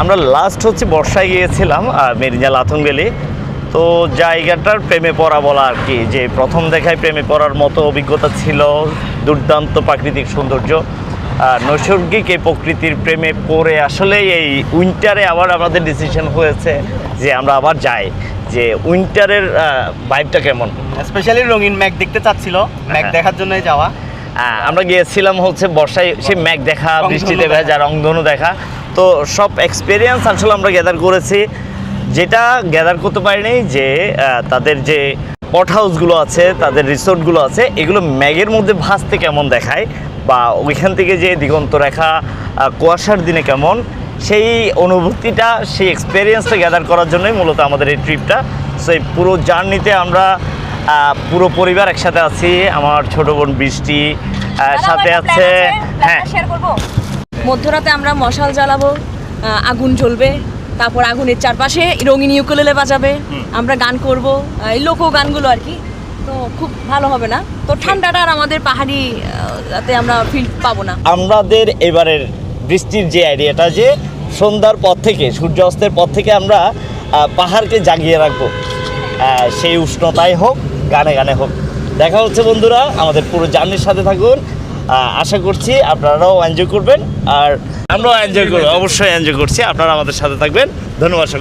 আমরা লাস্ট হচ্ছে বর্ষায় গিয়েছিলাম মেরিনা লাথুন ভ্যালি। তো জায়গাটার প্রেমে পড়া বলা আর কি, যে প্রথম দেখায় প্রেমে পড়ার মতো অভিজ্ঞতা ছিল। দুর্দান্ত প্রাকৃতিক সৌন্দর্য, নৈসর্গিক এই প্রকৃতির প্রেমে পড়ে আসলে এই উইন্টারে আবার আমাদের ডিসিশন হয়েছে যে আমরা আবার যাই, যে উইন্টারের ভাইবটা কেমন। স্পেশালি রঙিন ম্যাঘ দেখতে চাচ্ছিল, ম্যাঘ দেখার জন্যই যাওয়া। আমরা গিয়েছিলাম হচ্ছে বর্ষায়, সেই ম্যাঘ দেখা, বৃষ্টিতে ভেজা, রংধনু দেখা। তো সব এক্সপিরিয়েন্স আসলে আমরা গ্যাদার করেছি। যেটা গ্যাদার করতে পারিনি যে তাদের যে পট হাউসগুলো আছে, তাদের রিসোর্টগুলো আছে, এগুলো ম্যাগের মধ্যে ভাসতে কেমন দেখায়, বা ওইখান থেকে যে দিগন্ত রেখা কুয়াশার দিনে কেমন, সেই অনুভূতিটা, সেই এক্সপিরিয়েন্সটা গ্যাদার করার জন্যই মূলত আমাদের এই ট্রিপটা। সেই পুরো জার্নিতে আমরা পুরো পরিবার একসাথে আছি। আমার ছোট বোন বৃষ্টি সাথে আছে। হ্যাঁ, মধ্যরাতে আমরা মশাল জ্বালাবো, আগুন জ্বলবে, তারপর আগুনের চারপাশে রঙিন ইউকুলেলে বাজাবে, আমরা গান করব, এই লোক গানগুলো আর কি। তো খুব ভালো হবে না? তো ঠান্ডাটা আর আমাদের পাহাড়ি তাতে আমরা ফিল পাবো না। আমাদের এবারের বৃষ্টির যে আইডিয়াটা, যে সন্ধ্যার পর থেকে, সূর্যাস্তের পর থেকে আমরা পাহাড়কে জাগিয়ে রাখবো, সেই উষ্ণতায় হোক, গানে গানে হোক। দেখা হচ্ছে বন্ধুরা, আমাদের পুরো জার্নির সাথে থাকুন। আশা করছি আপনারাও এনজয় করবেন, আর আমরাও এনজয় করবো, অবশ্যই এনজয় করছি। আপনারা আমাদের সাথে থাকবেন। ধন্যবাদ সকল।